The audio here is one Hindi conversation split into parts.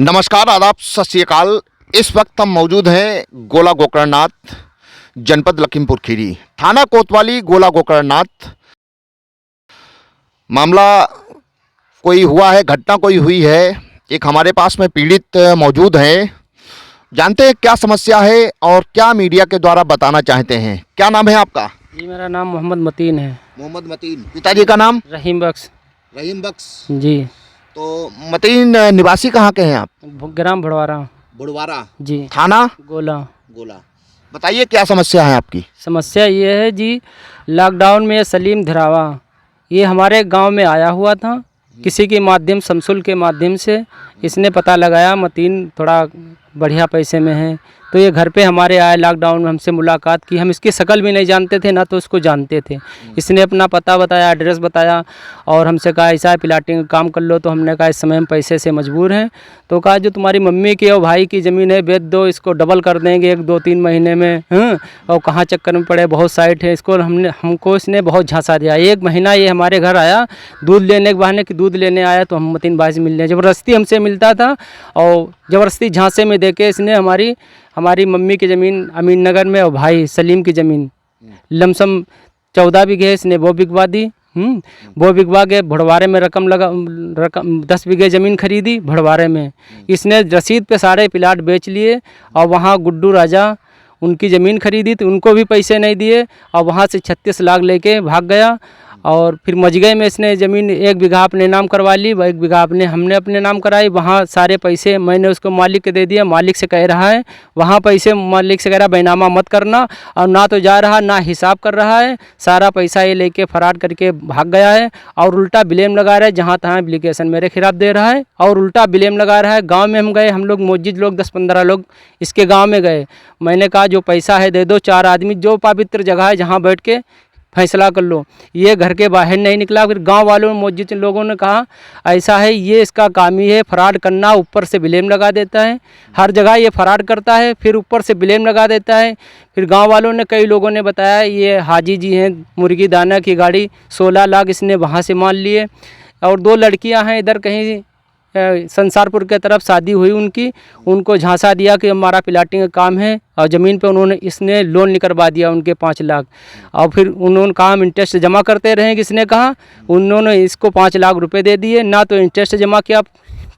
नमस्कार, आदाब, सत श्री अकाल। इस वक्त हम मौजूद हैं गोला गोकरणनाथ, जनपद लखीमपुर खीरी, थाना कोतवाली, गोला गोकरणनाथ। मामला कोई हुआ है, घटना कोई हुई है। एक हमारे पास में पीड़ित मौजूद हैं, जानते हैं क्या समस्या है और क्या मीडिया के द्वारा बताना चाहते हैं। क्या नाम है आपका? जी, मेरा नाम मोहम्मद मतीन है। मोहम्मद मतीन। पिताजी का नाम? रहीम बख्श। रहीम बख्श जी। तो मतीन निवासी कहाँ के हैं आप? ग्राम भड़वारा। बुड़वारा जी। थाना गोला। गोला। बताइए क्या समस्या है आपकी? समस्या ये है जी, लॉकडाउन में सलीम धरावा ये हमारे गांव में आया हुआ था। किसी के माध्यम, शमसुल के माध्यम से इसने पता लगाया मतीन थोड़ा बढ़िया पैसे में है, तो ये घर पे हमारे आया। लॉकडाउन में हमसे मुलाकात की। हम इसकी शक्ल भी नहीं जानते थे, ना तो उसको जानते थे। इसने अपना पता बताया, एड्रेस बताया और हमसे कहा ऐसा है प्लाटिंग काम कर लो। तो हमने कहा इस समय हम पैसे से मजबूर हैं। तो कहा जो तुम्हारी मम्मी की और भाई की ज़मीन है बेच दो, इसको डबल कर देंगे 1-2-3 महीने में। और कहाँ चक्कर में पड़े, बहुत साइट है। इसको हमको इसने बहुत झांसा दिया। 1 महीना ये हमारे घर आया दूध लेने के बहाने कि दूध लेने आया, तो हम मतीन भाई से मिलने ज़बरदस्ती हमसे मिलता था और ज़बरदस्ती झांसे में देके इसने हमारी मम्मी की ज़मीन अमीन नगर में और भाई सलीम की ज़मीन लमसम 14 बीघे इसने वो बिकवा दी। वो बिकवा के भड़वारे में रकम 10 बीघे ज़मीन खरीदी भड़वारे में। इसने रसीद पे सारे प्लाट बेच लिए और वहाँ गुड्डू राजा उनकी ज़मीन खरीदी, तो उनको भी पैसे नहीं दिए और वहाँ से 36 लाख लेके भाग गया। और फिर मजगई में इसने ज़मीन 1 बीघा अपने नाम करवा ली, 1 बीघा हमने अपने नाम कराई। वहाँ सारे पैसे मैंने उसको मालिक के दे दिया। मालिक से कह रहा है, वहाँ पैसे मालिक से कह रहा बैनामा मत करना, और ना तो जा रहा ना हिसाब कर रहा है। सारा पैसा ये लेके फरार करके भाग गया है और उल्टा ब्लेम लगा रहा है। जहाँ तहाँ एप्लीकेशन मेरे खिलाफ दे रहा है और उल्टा ब्लेम लगा रहा है। गाँव में हम गए, हम लोग मौजूद लोग 10-15 लोग इसके गाँव में गए। मैंने कहा जो पैसा है दे दो, 4 आदमी जो पवित्र जगह है जहाँ बैठ के फैसला कर लो। ये घर के बाहर नहीं निकला। फिर गांव वालों मौजूद लोगों ने कहा ऐसा है, ये इसका काम ही है फ्रॉड करना, ऊपर से ब्लेम लगा देता है। हर जगह ये फ्रॉड करता है, फिर ऊपर से ब्लेम लगा देता है। फिर गांव वालों ने, कई लोगों ने बताया ये हाजी जी हैं, मुर्गी दाना की गाड़ी 16 लाख इसने वहाँ से मान लिए। और 2 लड़कियाँ हैं इधर कहीं संसारपुर के तरफ शादी हुई उनकी, उनको झांसा दिया कि हमारा प्लाटिंग का काम है और ज़मीन पे इसने लोन निकलवा दिया उनके 5 लाख। और फिर उन्होंने कहा हम इंटरेस्ट जमा करते रहेंगे। किसने कहा? उन्होंने इसको 5 लाख रुपए दे दिए, ना तो इंटरेस्ट जमा किया।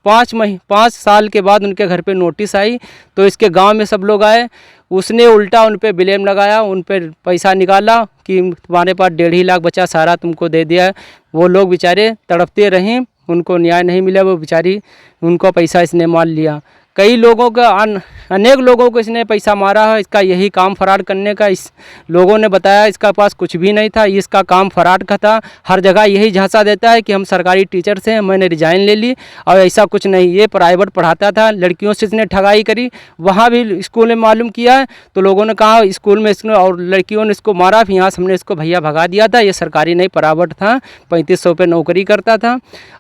5 साल के बाद उनके घर पे नोटिस आई, तो इसके गांव में सब लोग आए। उसने उल्टा उन पे ब्लेम लगाया, उन पर पैसा निकाला कि तुम्हारे पास 1.5 लाख बचा, सारा तुमको दे दिया है। वो लोग बेचारे तड़पते रहे, उनको न्याय नहीं मिला। वो बेचारी, उनको पैसा इसने मार लिया। कई लोगों का, अनेक लोगों को इसने पैसा मारा है। इसका यही काम फराड करने का। इस लोगों ने बताया इसका पास कुछ भी नहीं था, इसका काम फराड का था। हर जगह यही झांसा देता है कि हम सरकारी टीचर से, मैंने रिजाइन ले ली, और ऐसा कुछ नहीं। ये प्राइवेट पढ़ाता था, लड़कियों से इसने ठगाई करी। वहाँ भी स्कूल में मालूम किया है तो लोगों ने कहा स्कूल में इसने और लड़कियों ने इसको मारा। फिर यहाँ से हमने इसको भैया भगा दिया था। ये सरकारी नहीं प्राइवेट था, 3500 पे नौकरी करता था।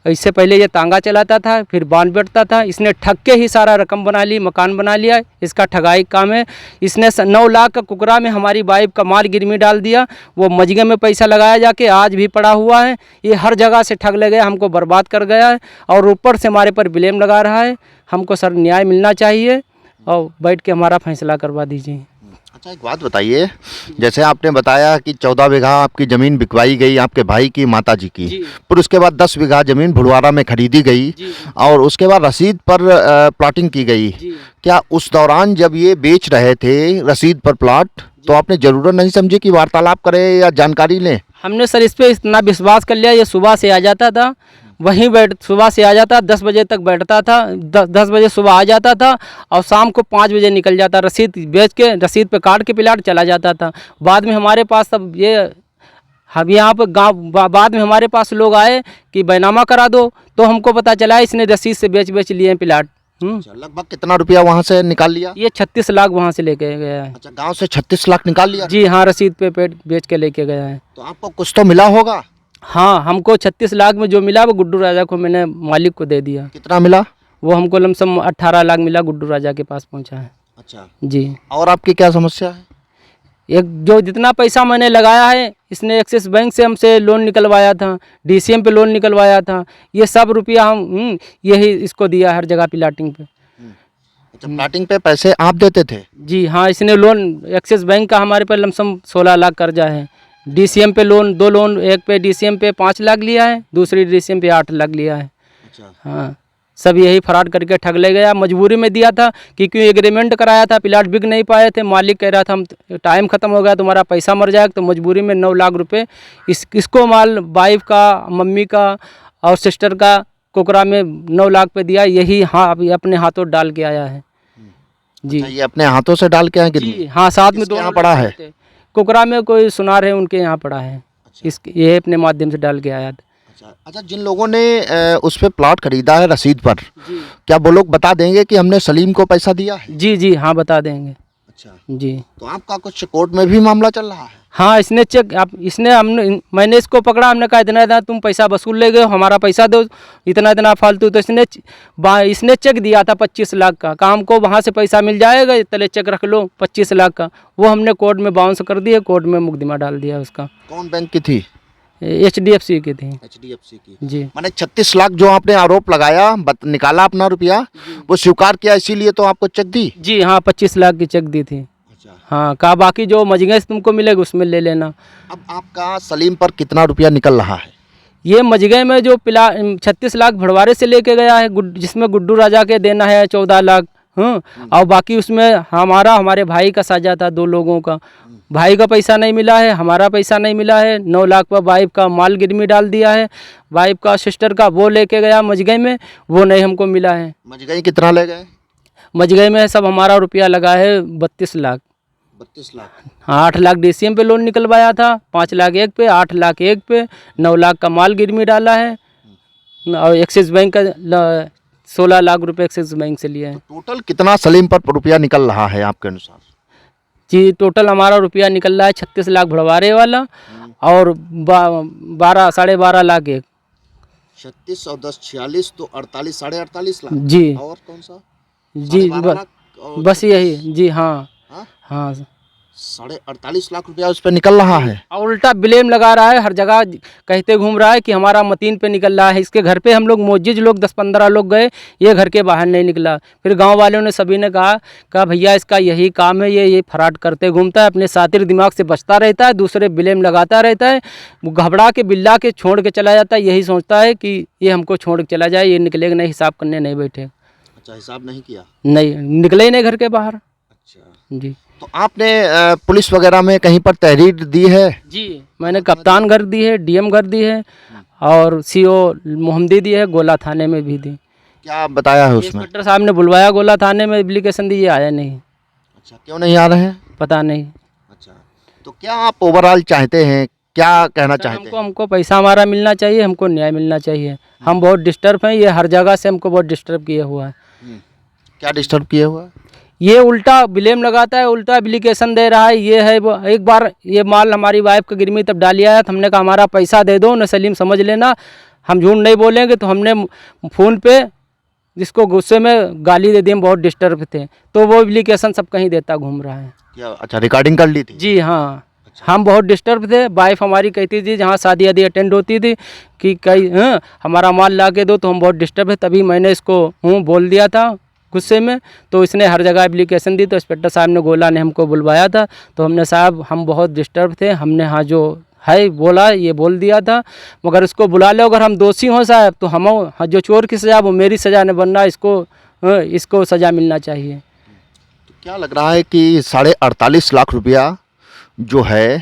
इससे पहले ये तांगा चलाता था, फिर बांध बैठता था। इसने ठग के ही सारा रकम बना ली, मकान बना लिया। इसका ठगाई काम है। इसने 9 लाख का कुकरा में हमारी वाइफ का माल गिरवी डाल दिया। वो मजगे में पैसा लगाया जाके आज भी पड़ा हुआ है। ये हर जगह से ठग ले गया, हमको बर्बाद कर गया है और ऊपर से हमारे पर ब्लेम लगा रहा है। हमको सर न्याय मिलना चाहिए और बैठ के हमारा फैसला करवा दीजिए। अच्छा, एक बात बताइए, जैसे आपने बताया कि 14 बीघा आपकी ज़मीन बिकवाई गई आपके भाई की, माता जी की, फिर उसके बाद 10 बीघा ज़मीन भुड़वारा में खरीदी गई और उसके बाद रसीद पर प्लाटिंग की गई। क्या उस दौरान जब ये बेच रहे थे रसीद पर प्लाट, तो आपने ज़रूरत नहीं समझी कि वार्तालाप करें या जानकारी लें? हमने सर इस पर इतना विश्वास कर लिया। ये सुबह से आ जाता था, वहीं सुबह से आ जाता, 10 बजे तक बैठता था। 10 बजे सुबह आ जाता था और शाम को 5 बजे निकल जाता। रसीद बेच के, रसीद पे काट के प्लाट चला जाता था। बाद में हमारे पास तब ये, हम यहाँ पर गाँव, बाद में हमारे पास लोग आए कि बैनामा करा दो, तो हमको पता चला इसने रसीद से बेच लिए हैं प्लाट। लगभग कितना रुपया वहाँ से निकाल लिया? ये 36 लाख वहाँ से लेके गया है। अच्छा, गांव से 36 लाख निकाल लिया? जी हाँ, रसीद पे बेच के लेके गया है। तो आपको कुछ तो मिला होगा? हाँ, हमको 36 लाख में जो मिला वो गुड्डू राजा को, मैंने मालिक को दे दिया। कितना मिला? वो हमको लमसम 18 लाख मिला, गुड्डू राजा के पास पहुँचा है। अच्छा जी। और आपकी क्या समस्या है? एक जो जितना पैसा मैंने लगाया है, इसने एक्सिस बैंक से हमसे लोन निकलवाया था, DCM पे लोन निकलवाया था। ये सब रुपया हम यही इसको दिया हर जगह प्लाटिंग पे। अच्छा, प्लाटिंग पे पैसे आप देते थे? जी हाँ, इसने लोन एक्सिस बैंक का हमारे पे लमसम 16 लाख कर्जा है। डीसीएम पे लोन, 2 लोन, एक पे डीसीएम पे 5 लाख लिया है, दूसरी डीसीएम पे 8 लाख लिया है। अच्छा, हाँ, सब यही फ्रॉड करके ठग ले गया। मजबूरी में दिया था कि क्यों एग्रीमेंट कराया था, प्लाट बिक नहीं पाए थे, मालिक कह रहा था हम टाइम ख़त्म हो गया तुम्हारा पैसा मर जाएगा, तो मजबूरी में 9 लाख रुपए इसको माल वाइफ का, मम्मी का और सिस्टर का कोकरा में 9 लाख पे दिया। यही हाँ अभी अपने हाथों डाल के आया है जी। अच्छा, ये अपने हाथों से डाल के आए कितने? जी हाँ, साथ में किसके दोनों यहाँ पड़ा है? थे। कोकरा में कोई सुनार है, उनके यहाँ पड़ा है। इस ये अपने माध्यम से डाल के आया था। अच्छा, जिन लोगों ने उस पे प्लॉट खरीदा है रसीद पर, जी क्या वो लोग बता देंगे कि हमने सलीम को पैसा दिया है? जी जी हाँ, बता देंगे। अच्छा, जी तो आपका कुछ कोर्ट में भी मामला चल रहा है? हाँ, इसने चेक आप इसने हमने मैंने इसको पकड़ा, हमने कहा इतना इतना तुम पैसा वसूल ले गए, हमारा पैसा दो, इतना इतना फालतू। तो इसने चेक दिया था 25 लाख का, काम को वहाँ से पैसा मिल जाएगा, तले चेक रख लो 25 लाख का। वो हमने कोर्ट में बाउंस कर दिया, कोर्ट में मुकदमा डाल दिया उसका। कौन बैंक की थी? HDFC की थी। HDFC की। जी माने 36 लाख जो आपने आरोप लगाया, निकाला अपना रुपया, वो स्वीकार किया, इसीलिए तो आपको चेक दी? जी हाँ, 25 लाख की चेक दी थी। अच्छा, हाँ, कहा बाकी जो मजगे से तुमको मिलेगा उसमें ले लेना। अब आपका सलीम पर कितना रुपया निकल रहा है? ये मजगे में जो 36 लाख भड़वारे से लेके गया है, जिसमें गुड्डू राजा के देना है 14 लाख। और बाकी उसमें हमारे भाई का साझा था, 2 लोगों का। भाई का पैसा नहीं मिला है, हमारा पैसा नहीं मिला है। 9 लाख पर वाइफ का माल गिरवी डाल दिया है, वाइफ का सिस्टर का वो लेके गया मजगे में, वो नहीं हमको मिला है। मजगई कितना ले गए? मजगे में सब हमारा रुपया लगा है 32 लाख। 32 लाख। हाँ, 8 लाख DCM पे लोन निकलवाया था, 5 लाख एक पे, 8 लाख एक पे, 9 लाख का माल गिरवी डाला है। और एक्सिस बैंक का 16 लाख रुपए एक्सिस बैंक से लिया है। तो टोटल कितना सलीम पर रुपया निकल रहा है आपके अनुसार? जी, टोटल हमारा रुपया निकल रहा है 36 लाख भड़वारे वाला और 12 साढ़े 12 लाख एक। 36 और 10 46, तो 48 साढ़े 48 लाख। जी और कौन सा? जी 12 लाख और बस यही। जी हाँ हाँ? हाँ। 48 लाख रुपया उस पर निकल रहा है। और उल्टा ब्लेम लगा रहा है, हर जगह कहते घूम रहा है कि हमारा मतीन पे निकल रहा है। इसके घर पे हम लोग मोजिज लोग 10-15 लोग गए, ये घर के बाहर नहीं निकला। फिर गांव वालों ने सभी ने कहा भैया इसका यही काम है, ये फ्रॉड करते घूमता है, अपने सातिर दिमाग से बचता रहता है, दूसरे ब्लेम लगाता रहता है, वो घबरा के बिल्ला के छोड़ के चला जाता है। यही सोचता है कि ये हमको छोड़ के चला जाए, ये निकलेगा नहीं, हिसाब करने नहीं बैठे। अच्छा, हिसाब नहीं किया? नहीं निकले ही नहीं घर के बाहर। अच्छा, जी तो आपने पुलिस वगैरह में कहीं पर तहरीर दी है? जी, मैंने कप्तान घर दी है, DM घर दी है और CO मोहम्मदी दी है, गोला थाने में भी दी। क्या बताया है उसमें? इंस्पेक्टर साहब ने बुलवाया गोला थाने में, एप्लीकेशन दी, ये आया नहीं, अच्छा, क्यों नहीं आ रहे हैं? पता नहीं। अच्छा, तो क्या आप ओवरऑल चाहते हैं, क्या कहना चाहते हैं? हमको पैसा हमारा मिलना चाहिए, हमको न्याय मिलना चाहिए। हम बहुत डिस्टर्ब हैं, ये हर जगह से हमको बहुत डिस्टर्ब किए हुआ है। क्या डिस्टर्ब किया हुआ है? ये उल्टा ब्लेम लगाता है, उल्टा एप्लीकेशन दे रहा है। ये है वो, एक बार ये माल हमारी वाइफ का गिरवी तब डाली आया, तो हमने कहा हमारा पैसा दे दो न सलीम, समझ लेना हम झूठ नहीं बोलेंगे। तो हमने फ़ोन पे जिसको गुस्से में गाली दे दी, हम बहुत डिस्टर्ब थे, तो वो एप्लीकेशन सब कहीं देता घूम रहा है। क्या? अच्छा, रिकॉर्डिंग कर ली थी? जी हाँ, हम बहुत डिस्टर्ब थे। वाइफ हमारी कहती थी जहाँ शादी आदि अटेंड होती थी कि कई हमारा माल ला के दो, तो हम बहुत डिस्टर्ब है। तभी मैंने इसको बोल दिया था गुस्से में, तो इसने हर जगह एप्लीकेशन दी। तो इंस्पेक्टर साहब ने गोला ने हमको बुलवाया था, तो हमने साहब हम बहुत डिस्टर्ब थे, हमने हाँ जो है बोला ये बोल दिया था, मगर इसको बुला लो, अगर हम दोषी हों साहब तो हम जो चोर की सज़ा वो मेरी सज़ा नहीं बनना, इसको सज़ा मिलना चाहिए। तो क्या लग रहा है कि 48.5 लाख रुपया जो है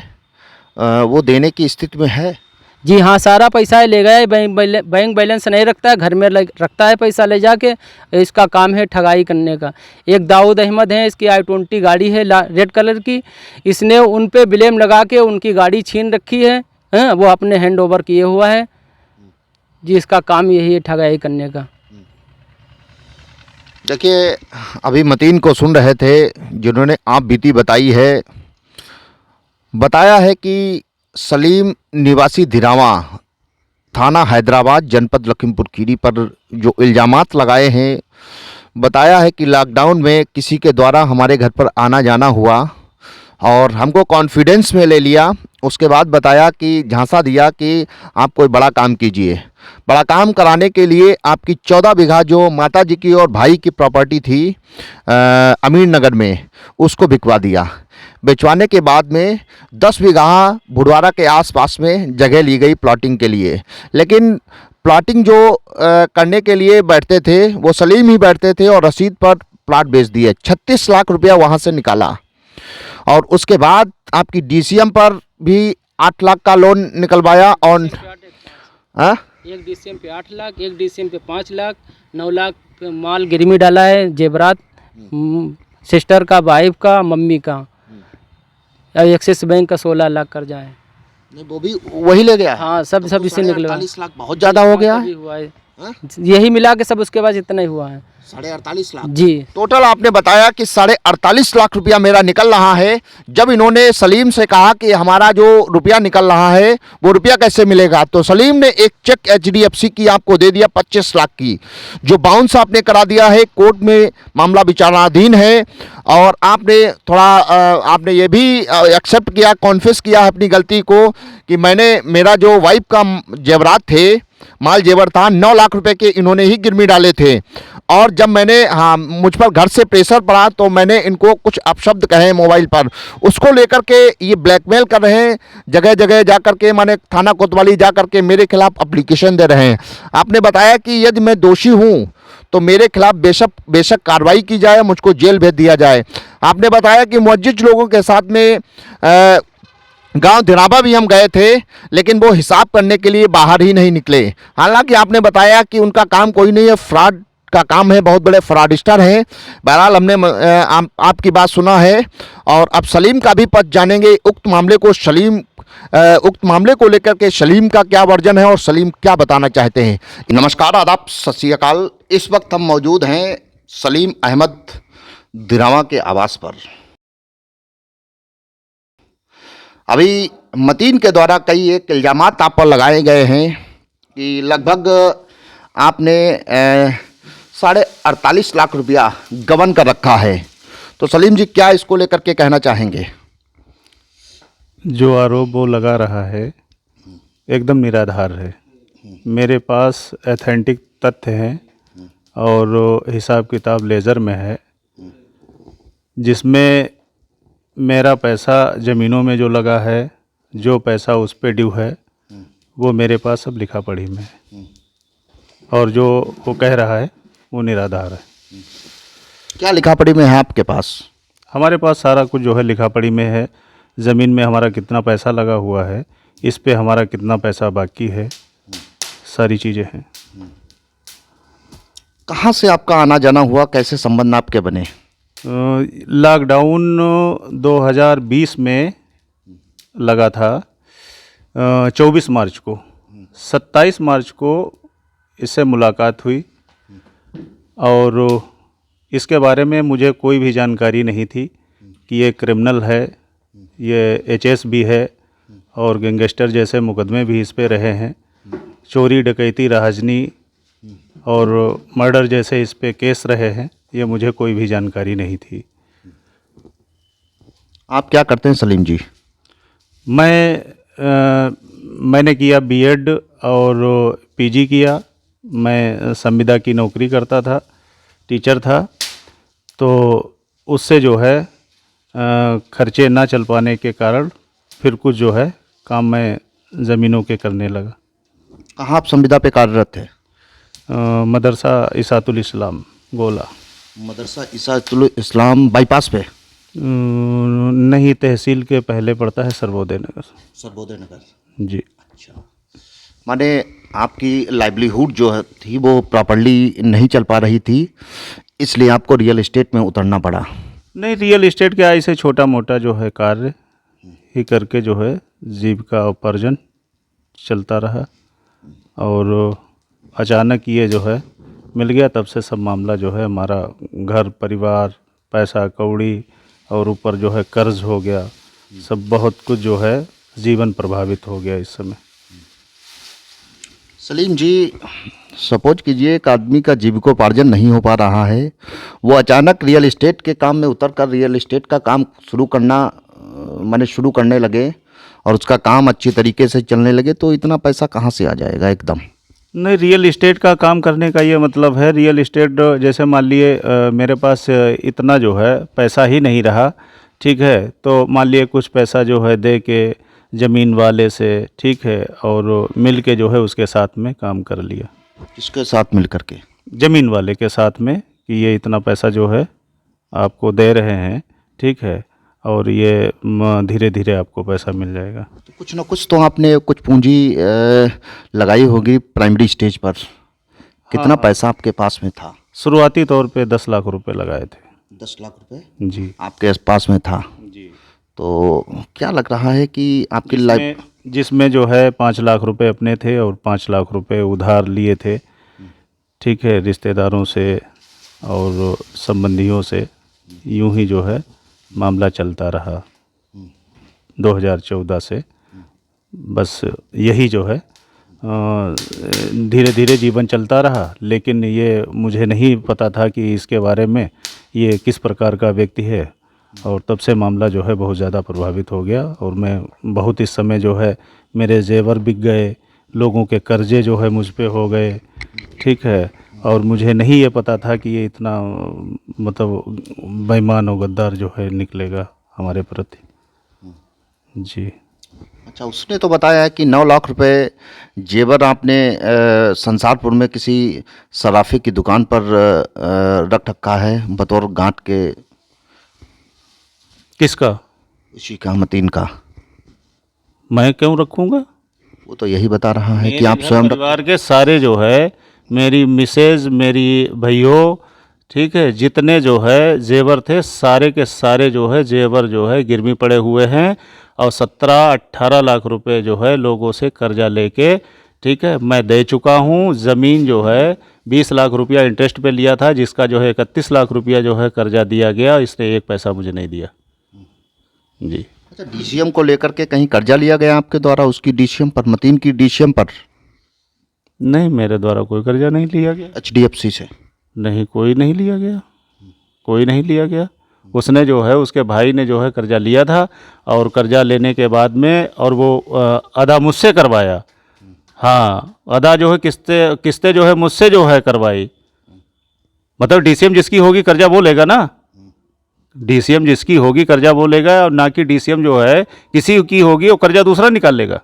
वो देने की स्थिति में है? जी हाँ, सारा पैसा ले गया है, बैंक बैलेंस नहीं रखता है, घर में रखता है पैसा ले जाके। इसका काम है ठगाई करने का। एक दाऊद अहमद है, इसकी I-20 गाड़ी है रेड कलर की, इसने उन पे ब्लेम लगा के उनकी गाड़ी छीन रखी है, वो अपने हैंड ओवर किए हुआ है जी। इसका काम यही है ठगाई करने का। देखिए, अभी मतीन को सुन रहे थे जिन्होंने आप बीती बताई है। बताया है कि सलीम निवासी धिरावा, थाना हैदराबाद, जनपद लखीमपुर खीरी पर जो इल्ज़ामात लगाए हैं, बताया है कि लॉकडाउन में किसी के द्वारा हमारे घर पर आना जाना हुआ और हमको कॉन्फिडेंस में ले लिया उसके बाद बताया कि झांसा दिया कि आप कोई बड़ा काम कीजिए। बड़ा काम कराने के लिए आपकी 14 बीघा जो माता जी की और भाई की प्रॉपर्टी थी अमीर नगर में, उसको बिकवा दिया। बिचवाने के बाद में 10 बीघा भुड़वारा के आसपास में जगह ली गई प्लॉटिंग के लिए। लेकिन प्लॉटिंग जो करने के लिए बैठते थे वो सलीम ही बैठते थे और रसीद पर प्लॉट बेच दिए। 36 लाख रुपया वहाँ से निकाला। और उसके बाद आपकी डीसीएम पर भी 8 लाख का लोन निकलवाया। और हाँ, एक डीसीएम पे 8 लाख, एक डीसीएम पे 5 लाख, 9 लाख पे माल गिरवी डाला है, जेवरात, सिस्टर का, वाइफ का, मम्मी का। और एक्सिस बैंक का 16 लाख कर्जा है। नहीं वो भी वही ले गया है। हाँ, सब इसे निकलवा। 48 लाख बहुत ज़्यादा हो गया है। अभी हुआ है, यही मिला के सब उसके बाद इतना ही हुआ है। 48.5 लाख जी। टोटल आपने बताया कि 48.5 लाख रुपया मेरा निकल रहा है। जब इन्होंने सलीम से कहा कि हमारा जो रुपया निकल रहा है वो रुपया कैसे मिलेगा, तो सलीम ने एक चेक एचडीएफसी की आपको दे दिया 25 लाख की, जो बाउंस आपने करा दिया है। कोर्ट में मामला विचारणाधीन है। और आपने थोड़ा आपने ये भी एक्सेप्ट किया, कॉन्फेस किया है अपनी गलती को कि मैंने मेरा जो वाइफ का जेवरात थे, माल जेवर था, 9 लाख रुपए के इन्होंने ही गिरवी डाले थे। और जब मैंने मुझ पर घर से प्रेशर पड़ा तो मैंने इनको कुछ अपशब्द कहे मोबाइल पर, उसको लेकर के ये ब्लैकमेल कर रहे हैं। जगह जगह जा कर के, माने थाना कोतवाली जा कर के मेरे खिलाफ एप्लीकेशन दे रहे हैं। आपने बताया कि यदि मैं दोषी हूँ तो मेरे खिलाफ बेशक कार्रवाई की जाए, मुझको जेल भेज दिया जाए। आपने बताया कि मुअज्जिज लोगों के साथ में गांव धिराबा भी हम गए थे, लेकिन वो हिसाब करने के लिए बाहर ही नहीं निकले। हालांकि आपने बताया कि उनका काम कोई नहीं है, फ्रॉड का काम है, बहुत बड़े फ्रॉडिस्टर हैं। बहरहाल हमने आपकी बात सुना है और अब सलीम का भी पक्ष जानेंगे। उक्त मामले को लेकर के सलीम का क्या वर्जन है और सलीम क्या बताना चाहते हैं। नमस्कार, आदाब, सत श्री अकाल। इस वक्त हम मौजूद हैं सलीम अहमद धिरावा के आवास पर। अभी मतीन के द्वारा कई एक इल्ज़ामात आप पर लगाए गए हैं कि लगभग आपने 48.5 लाख रुपया गबन कर रखा है। तो सलीम जी क्या इसको लेकर के कहना चाहेंगे? जो आरोप वो लगा रहा है एकदम निराधार है। मेरे पास ऑथेंटिक तथ्य हैं और हिसाब किताब लेज़र में है, जिसमें मेरा पैसा ज़मीनों में जो लगा है, जो पैसा उस पे ड्यू है, वो मेरे पास सब लिखा पढ़ी में है। और जो वो कह रहा है वो निराधार है। क्या लिखा पढ़ी में है आपके पास? हमारे पास सारा कुछ जो है लिखा पढ़ी में है। ज़मीन में हमारा कितना पैसा लगा हुआ है, इस पे हमारा कितना पैसा बाकी है, सारी चीज़ें हैं। कहाँ से आपका आना जाना हुआ, कैसे संबंध आपके बने? लॉकडाउन 2020 में लगा था, 24 मार्च को। 27 मार्च को इससे मुलाकात हुई और इसके बारे में मुझे कोई भी जानकारी नहीं थी कि ये क्रिमिनल है, ये एचएस भी है और गैंगस्टर जैसे मुकदमे भी इस पे रहे हैं। चोरी, डकैती, राहजनी और मर्डर जैसे इस पे केस रहे हैं। ये मुझे कोई भी जानकारी नहीं थी। आप क्या करते हैं सलीम जी? मैंने किया बीएड और पीजी किया। मैं संविदा की नौकरी करता था, टीचर था। तो उससे जो है खर्चे ना चल पाने के कारण फिर कुछ जो है काम मैं ज़मीनों के करने लगा। कहाँ आप संविदा पे कार्यरत थे? मदरसा इसातुल इस्लाम गोला। मदरसा इसातुल इस्लाम बाईपास पे? नहीं, तहसील के पहले पड़ता है सर्वोदय नगर। सर्वोदय नगर जी। अच्छा, माने आपकी लाइवलीहुड जो है थी वो प्रॉपर्ली नहीं चल पा रही थी, इसलिए आपको रियल एस्टेट में उतरना पड़ा? नहीं, रियल एस्टेट क्या, ऐसे छोटा मोटा जो है कार्य ही करके जो है जीविका उपार्जन चलता रहा। और अचानक ये जो है मिल गया, तब से सब मामला जो है हमारा घर परिवार, पैसा कौड़ी और ऊपर जो है कर्ज हो गया, सब बहुत कुछ जो है जीवन प्रभावित हो गया इस समय। सलीम जी, सपोज कीजिए एक आदमी का जीविकोपार्जन नहीं हो पा रहा है, वो अचानक रियल एस्टेट के काम में उतर कर रियल एस्टेट का काम शुरू करने लगे और उसका काम अच्छी तरीके से चलने लगे तो इतना पैसा कहाँ से आ जाएगा एकदम। नहीं, रियल इस्टेट का काम करने का ये मतलब है, रियल इस्टेट जैसे मान लिए मेरे पास इतना जो है पैसा ही नहीं रहा, ठीक है, तो मान लिए कुछ पैसा जो है दे के ज़मीन वाले से, ठीक है, और मिल के जो है उसके साथ में काम कर लिया, किसके साथ मिल करके? ज़मीन वाले के साथ में, कि ये इतना पैसा जो है आपको दे रहे हैं, ठीक है, और ये धीरे धीरे आपको पैसा मिल जाएगा। तो कुछ ना कुछ तो आपने कुछ पूंजी लगाई होगी प्राइमरी स्टेज पर। कितना पैसा आपके पास में था? शुरुआती तौर पे 10 लाख रुपए लगाए थे। 10 लाख रुपए जी आपके पास में था। जी। तो क्या लग रहा है कि आपकी लाइफ, जिसमें जो है 5 लाख रुपए अपने थे और 5 लाख रुपए उधार लिए थे, ठीक है, रिश्तेदारों से और संबंधियों से, यूं ही जो है मामला चलता रहा 2014 से। बस यही जो है धीरे धीरे जीवन चलता रहा, लेकिन ये मुझे नहीं पता था कि इसके बारे में ये किस प्रकार का व्यक्ति है, और तब से मामला जो है बहुत ज़्यादा प्रभावित हो गया, और मैं बहुत इस समय जो है मेरे जेवर बिक गए, लोगों के कर्जे जो है मुझ पे हो गए, ठीक है, और मुझे नहीं ये पता था कि ये इतना मतलब बेईमान और गद्दार जो है निकलेगा हमारे प्रति। जी। अच्छा, उसने तो बताया है कि 9 लाख रुपए जेवर आपने संसारपुर में किसी सराफे की दुकान पर रख रखा है बतौर गांठ के। किसका? इसी का, मतीन का। मैं क्यों रखूँगा? वो तो यही बता रहा है कि मेरे आप घर स्वयं परिवार के सारे जो है, मेरी मिसेज, मेरी भैयों, ठीक है, जितने जो है जेवर थे सारे के सारे जो है जेवर जो है गिरवी पड़े हुए हैं, और 17-18 लाख रुपए जो है लोगों से कर्जा लेके, ठीक है, मैं दे चुका हूँ। ज़मीन जो है 20 लाख रुपया इंटरेस्ट पे लिया था, जिसका जो है 31 लाख रुपया जो है कर्जा दिया गया, इसने एक पैसा मुझे नहीं दिया। जी। अच्छा, डीसीएम को लेकर के कहीं कर्जा लिया गया आपके द्वारा, उसकी डीसीएम पर, मतीन की डीसीएम पर? नहीं, मेरे द्वारा कोई कर्जा नहीं लिया गया। एचडीएफसी से? नहीं, कोई नहीं लिया गया, कोई नहीं लिया गया। उसने जो है, उसके भाई ने जो है कर्जा लिया था, और कर्जा लेने के बाद में और वो अदा मुझसे करवाया। हाँ, अदा जो है किस्तें जो है मुझसे जो है करवाई। मतलब डीसीएम जिसकी होगी कर्जा वो लेगा ना, डीसीएम जिसकी होगी कर्जा वो लेगा, और ना कि डीसीएम जो है किसी की होगी वो कर्जा दूसरा निकाल लेगा।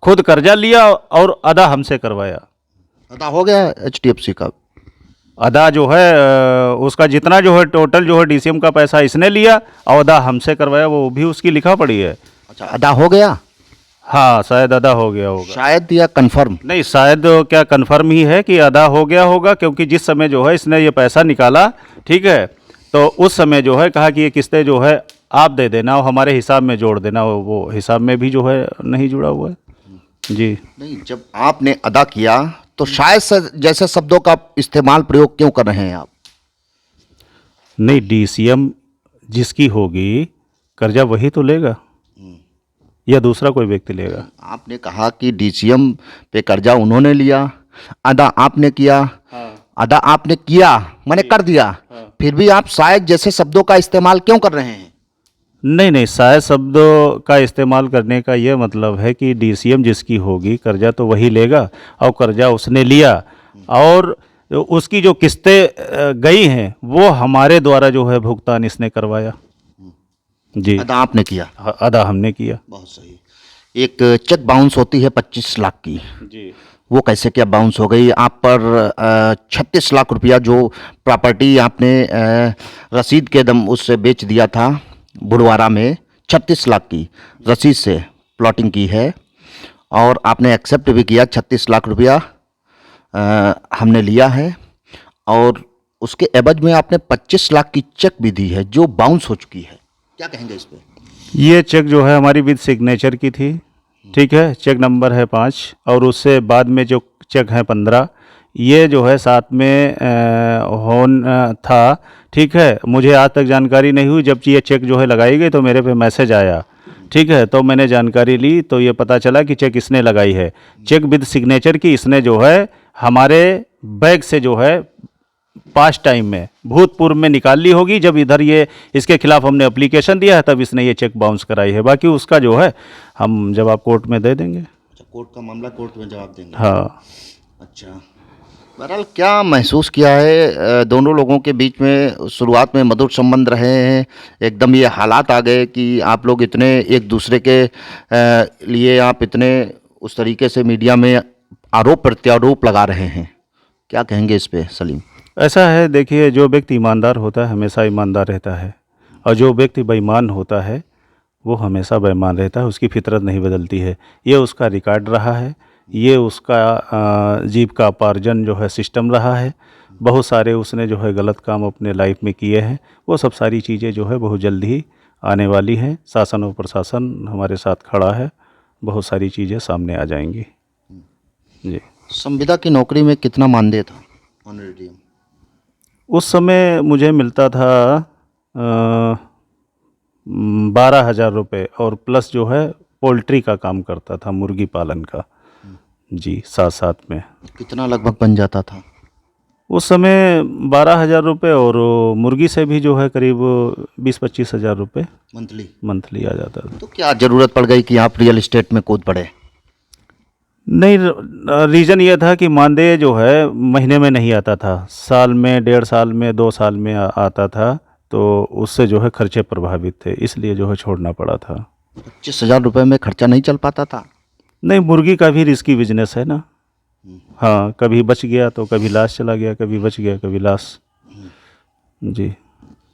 खुद कर्जा लिया और अदा हमसे करवाया। अदा हो गया एचडीएफसी का? अदा जो है उसका जितना जो है टोटल जो है डीसीएम का पैसा इसने लिया, और अदा हमसे करवाया, वो भी उसकी लिखा पड़ी है। अच्छा, अदा हो गया? हाँ, शायद अदा हो गया होगा। शायद या कंफर्म? नहीं, शायद क्या, कंफर्म ही है कि अदा हो गया होगा, क्योंकि जिस समय जो है इसने ये पैसा निकाला, ठीक है, तो उस समय जो है कहा कि ये किस्तें जो है आप दे देना और हमारे हिसाब में जोड़ देना, वो हिसाब में भी जो है नहीं जुड़ा हुआ है। जी। नहीं, जब आपने अदा किया तो शायद से जैसे शब्दों का इस्तेमाल प्रयोग क्यों कर रहे हैं आप? नहीं, डीसीएम जिसकी होगी कर्जा वही तो लेगा, या दूसरा कोई व्यक्ति लेगा? आपने कहा कि डीसीएम पे कर्जा उन्होंने लिया, अदा आपने किया। हाँ। अदा आपने किया मैंने कर दिया। हाँ। फिर भी आप शायद जैसे शब्दों का इस्तेमाल क्यों कर रहे हैं? नहीं, शायद शब्दों का इस्तेमाल करने का ये मतलब है कि डीसीएम जिसकी होगी कर्जा तो वही लेगा, और कर्जा उसने लिया, और उसकी जो किस्तें गई हैं वो हमारे द्वारा जो है भुगतान इसने करवाया। जी। अदा आपने किया? अदा हमने किया। बहुत सही। एक चेक बाउंस होती है 25 लाख की, जी। वो कैसे क्या बाउंस हो गई? आप पर 36 लाख रुपया जो प्रॉपर्टी आपने रसीद के दम उससे बेच दिया था बुढ़वारा में, 36 लाख की रसीद से प्लॉटिंग की है, और आपने एक्सेप्ट भी किया। 36 लाख रुपया हमने लिया है, और उसके एवज में आपने 25 लाख की चेक भी दी है जो बाउंस हो चुकी है। क्या कहेंगे इस पे? ये चेक जो है हमारी विद सिग्नेचर की थी, ठीक है, चेक नंबर है 5, और उससे बाद में जो चेक है 15, ये जो है साथ में था, ठीक है। मुझे आज तक जानकारी नहीं हुई, जब ये चेक जो है लगाई गई तो मेरे पे मैसेज आया, ठीक है, तो मैंने जानकारी ली तो ये पता चला कि चेक इसने लगाई है। चेक विद सिग्नेचर की इसने जो है हमारे बैग से जो है पास्ट टाइम में भूतपूर्व में निकाल ली होगी, जब इधर ये इसके खिलाफ हमने एप्लीकेशन दिया है तब इसने ये चेक बाउंस कराई है। बाकी उसका जो है हम जवाब कोर्ट में दे देंगे। अच्छा, कोर्ट का मामला कोर्ट में जवाब देंगे। हाँ। अच्छा, बहरहाल क्या महसूस किया है दोनों लोगों के बीच में? शुरुआत में मधुर संबंध रहे हैं, एकदम ये हालात आ गए कि आप लोग इतने एक दूसरे के लिए आप इतने उस तरीके से मीडिया में आरोप प्रत्यारोप लगा रहे हैं, क्या कहेंगे इस पे सलीम? ऐसा है, देखिए, जो व्यक्ति ईमानदार होता है हमेशा ईमानदार रहता है, और जो व्यक्ति बेईमान होता है वो हमेशा बेईमान रहता है, उसकी फितरत नहीं बदलती है। ये उसका रिकॉर्ड रहा है, ये उसका जीविकापार्जन जो है सिस्टम रहा है। बहुत सारे उसने जो है गलत काम अपने लाइफ में किए हैं, वो सब सारी चीज़ें जो है बहुत जल्द ही आने वाली हैं। शासन और प्रशासन हमारे साथ खड़ा है, बहुत सारी चीज़ें सामने आ जाएंगी जी। संविदा की नौकरी में कितना मानदेय था ऑनरेडी? उस समय मुझे मिलता था 12,000 रुपये, और प्लस जो है पोल्ट्री का काम करता था, मुर्गी पालन का जी, साथ साथ में। कितना लगभग बन जाता था उस समय? 12,000 रुपये, और मुर्गी से भी जो है करीब 20-25 हज़ार रुपये मंथली आ जाता था। तो क्या ज़रूरत पड़ गई कि आप रियल इस्टेट में कूद पड़े? नहीं, रीज़न ये था कि मानदेय जो है महीने में नहीं आता था, साल में, 1.5 साल में, 2 साल में आता था, तो उससे जो है खर्चे प्रभावित थे, इसलिए जो है छोड़ना पड़ा था। 25,000 रुपये में खर्चा नहीं चल पाता था? नहीं, मुर्गी का भी रिस्की बिजनेस है ना। हाँ, कभी बच गया तो कभी लॉस चला गया, कभी बच गया कभी लॉस जी।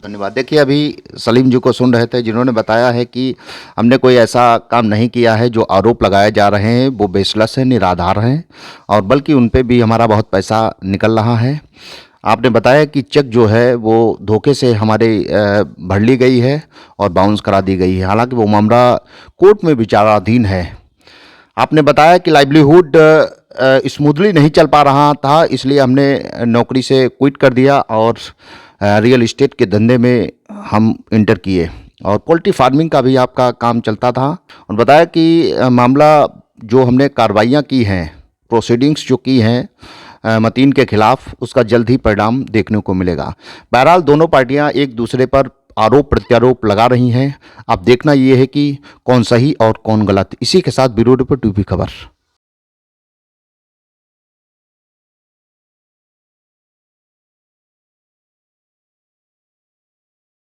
धन्यवाद। देखिए, अभी सलीम जी को सुन रहे थे जिन्होंने बताया है कि हमने कोई ऐसा काम नहीं किया है, जो आरोप लगाए जा रहे हैं वो बेसलस है, निराधार हैं, और बल्कि उन पे भी हमारा बहुत पैसा निकल रहा है। आपने बताया कि चेक जो है वो धोखे से हमारे भर ली गई है और बाउंस करा दी गई है, हालांकि वो मामला कोर्ट में विचाराधीन है। आपने बताया कि लाइवलीहुड स्मूथली नहीं चल पा रहा था, इसलिए हमने नौकरी से क्विट कर दिया और रियल इस्टेट के धंधे में हम इंटर किए, और पोल्ट्री फार्मिंग का भी आपका काम चलता था। और बताया कि मामला जो हमने कार्रवाइयाँ की हैं, प्रोसीडिंग्स जो की हैं मतीन के खिलाफ, उसका जल्द ही परिणाम देखने को मिलेगा। बहरहाल दोनों पार्टियां एक दूसरे पर आरोप प्रत्यारोप लगा रही हैं। अब देखना ये है कि कौन सही और कौन गलत। इसी के साथ ब्यूरो रिपोर्ट यूपी खबर।